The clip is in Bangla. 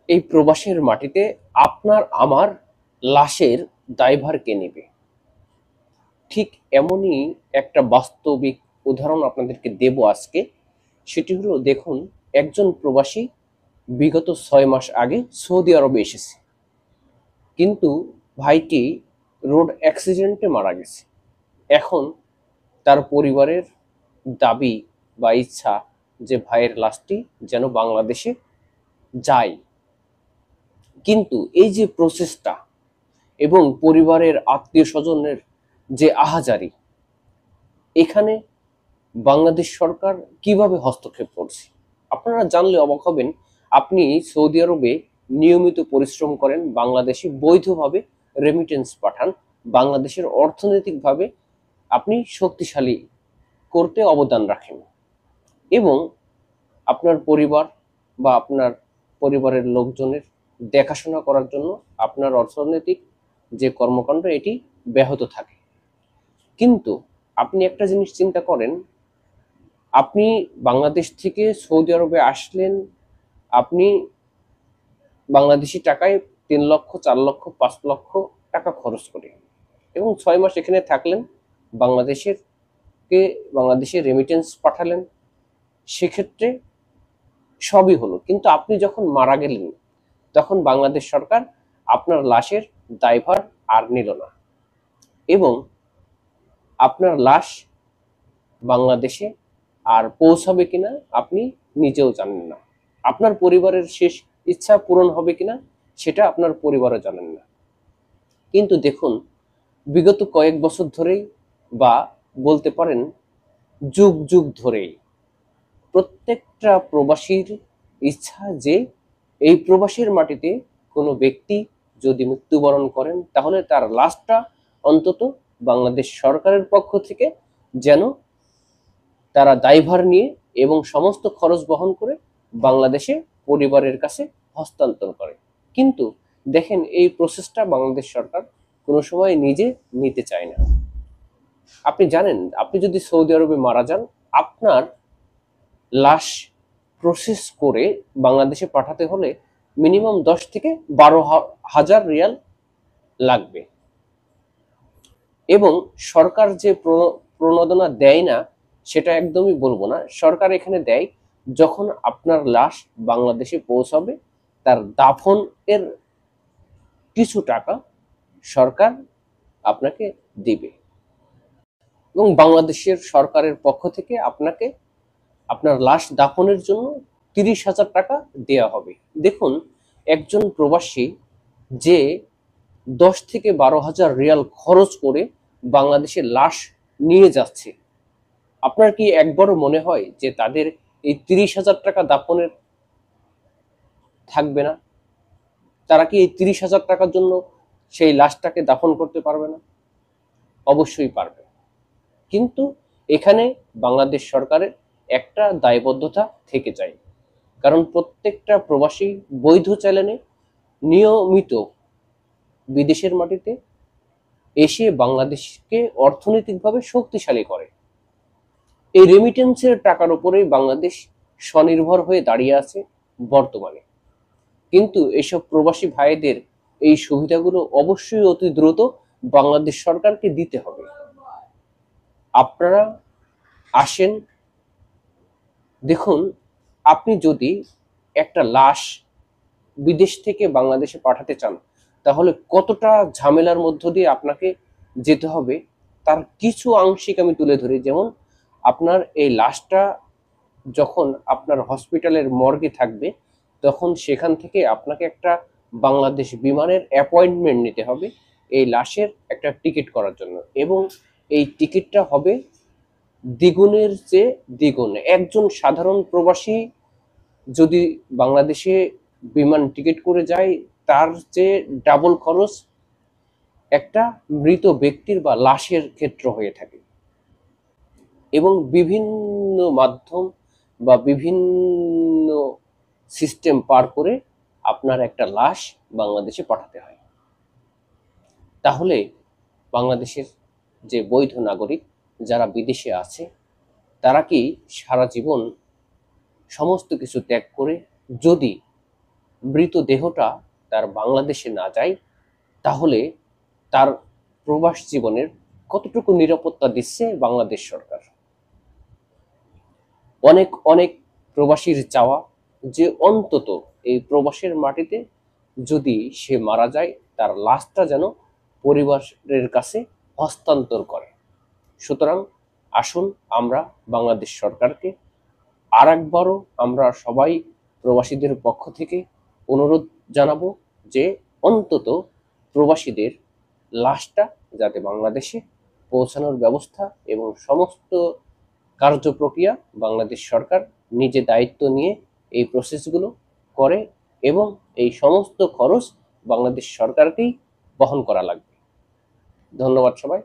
এই প্রবাসের মাটিতে আপনার আমার লাশের দায়ভার কে নেবে? ঠিক এমনই একটা বাস্তবিক উদাহরণ আপনাদেরকে দেব আজকে। সেটি হলো, দেখুন, একজন প্রবাসী বিগত 6 মাস আগে সৌদি আরবে এসেছে, কিন্তু ভাইটি রোড অ্যাক্সিডেন্টে মারা গেছে। এখন তার পরিবারের দাবি বা ইচ্ছা যে ভাইয়ের লাশটি যেন বাংলাদেশে যায়। কিন্তু এই যে প্রসেসটা এবং পরিবারের আত্মীয় স্বজনের যে আহাজারি, এখানে বাংলাদেশ সরকার কিভাবে হস্তক্ষেপ করছে আপনারা জানলে অবাক হবেন। আপনি সৌদি আরবে নিয়মিত পরিশ্রম করেন, বাংলাদেশে বৈধভাবে রেমিটেন্স পাঠান, বাংলাদেশের অর্থনৈতিকভাবে আপনি শক্তিশালী করতে অবদান রাখেন, এবং আপনার পরিবার বা আপনার পরিবারের লোকজনের দেখাশোনা করার জন্য আপনার অর্থনৈতিক যে কর্মকাণ্ড এটি ব্যাহত থাকে। কিন্তু আপনি একটা জিনিস চিন্তা করেন, আপনি বাংলাদেশ থেকে সৌদি আরবে আসলেন, আপনি বাংলাদেশি টাকায় 3 লক্ষ, 4 লক্ষ, 5 লক্ষ টাকা খরচ করে, এবং 6 মাস এখানে থাকলেন, বাংলাদেশের বাংলাদেশে রেমিটেন্স পাঠালেন, সেক্ষেত্রে সবই হলো। কিন্তু আপনি যখন মারা গেলেন, তখন বাংলাদেশ সরকার আপনার লাশের দায়ভার আর নিল না, এবং আপনার লাশ বাংলাদেশে আর পৌঁছাবে কিনা আপনি নিজেও জানেন না। আপনার পরিবারের শেষ ইচ্ছা পূরণ হবে কিনা সেটা আপনার পরিবারও জানেন না। কিন্তু দেখুন, বিগত কয়েক বছর ধরেই, বা বলতে পারেন যুগ যুগ ধরেই, প্রত্যেকটা প্রবাসীর ইচ্ছা যে এই প্রবাসীর মাটিতে কোনো ব্যক্তি যদি মৃত্যুবরণ করেন, তাহলে তার লাশটা অন্তত বাংলাদেশ সরকারের পক্ষ থেকে যেন তারা দায়ভার নিয়ে এবং সমস্ত খরচ বহন করে বাংলাদেশে পরিবারের কাছে হস্তান্তর করে। কিন্তু দেখেন, এই প্রসেসটা বাংলাদেশ সরকার কোনো সময় নিজে নিতে চায় না। আপনি জানেন, আপনি যদি সৌদি আরবে মারা যান, আপনার লাশ প্রসেস করে বাংলাদেশে পাঠাতে হলে মিনিমাম 10 থেকে 12 হাজার রিয়াল লাগবে, এবং সরকার যে প্রণোদনা দেয় না সেটা একদমই বলবো না, সরকার এখানে দেয় যখন আপনার লাশ বাংলাদেশে পৌঁছাবে, তার দাফন এর কিছু টাকা সরকার আপনাকে দিবে, এবং বাংলাদেশের সরকারের পক্ষ থেকে আপনাকে আপনার লাশ দাফনের জন্য 30,000 টাকা দেয়া হবে। দেখুন, একজন প্রবাসী যে 10 থেকে 12 হাজার রিয়াল খরচ করে বাংলাদেশের লাশ নিয়ে যাচ্ছে, আপনার কি একবারও মনে হয় যে তাদের এই 30,000 টাকা দাফনের থাকবে না? তারা কি এই 30,000 টাকার জন্য সেই লাশটাকে দাফন করতে পারবে না? অবশ্যই পারবে। কিন্তু এখানে বাংলাদেশ সরকারের একটা দায়বদ্ধতা থেকে যায়, কারণ প্রত্যেকটা প্রবাসী বৈধ চ্যানেলে নিয়মিত বিদেশের মাটিতে এসে বাংলাদেশকে অর্থনৈতিকভাবে শক্তিশালী করে। এই রেমিটেন্সের টাকার উপরেই বাংলাদেশ স্বনির্ভর হয়ে দাঁড়িয়ে আছে বর্তমানে। কিন্তু এসব প্রবাসী ভাইদের এই সুবিধাগুলো অবশ্যই অতি দ্রুত বাংলাদেশ সরকারকে দিতে হবে। আপনারা আসেন, দেখুন, আপনি যদি একটা লাশ বিদেশ থেকে বাংলাদেশে পাঠাতে চান, তাহলে কতটা ঝামেলার মধ্য দিয়ে আপনাকে যেতে হবে তার কিছু আংশিক আমি তুলে ধরি। যেমন, আপনার এই লাশটা যখন আপনার হসপিটালের মর্গে থাকবে, তখন সেখান থেকে আপনাকে একটা বাংলাদেশ বিমানের অ্যাপয়েন্টমেন্ট নিতে হবে এই লাশের একটা টিকিট করার জন্য, এবং এই টিকিটটা হবে দ্বিগুণের চেয়ে দ্বিগুণ। একজন সাধারণ প্রবাসী যদি বাংলাদেশে বিমান টিকিট করে যায়, তার চেয়ে ডাবল খরচ একটা মৃত ব্যক্তির বা লাশের ক্ষেত্র হয়ে থাকে, এবং বিভিন্ন মাধ্যম বা বিভিন্ন সিস্টেম পার করে আপনার একটা লাশ বাংলাদেশে পাঠাতে হয়। তাহলে বাংলাদেশের যে বৈধ নাগরিক যারা বিদেশে আছে, তারা কি সারা জীবন সমস্ত কিছু ত্যাগ করে যদি মৃতদেহটা তার বাংলাদেশে না যায়, তাহলে তার প্রবাস জীবনের কতটুকু নিরাপত্তা দিচ্ছে বাংলাদেশ সরকার? অনেক অনেক প্রবাসীর চাওয়া যে অন্তত এই প্রবাসের মাটিতে যদি সে মারা যায়, তার লাশটা যেন পরিবারের কাছে হস্তান্তর করে। সুতরাং আসুন আমরা বাংলাদেশ সরকারকে আরেকবারও আমরা সবাই প্রবাসীদের পক্ষ থেকে অনুরোধ জানাবো যে অন্তত প্রবাসীদের লাশটা যাতে বাংলাদেশে পৌঁছানোর ব্যবস্থা এবং সমস্ত কার্যপ্রক্রিয়া বাংলাদেশ সরকার নিজে দায়িত্ব নিয়ে এই প্রসেসগুলো করে, এবং এই সমস্ত খরচ বাংলাদেশ সরকারকেই বহন করা লাগবে। ধন্যবাদ সবাই।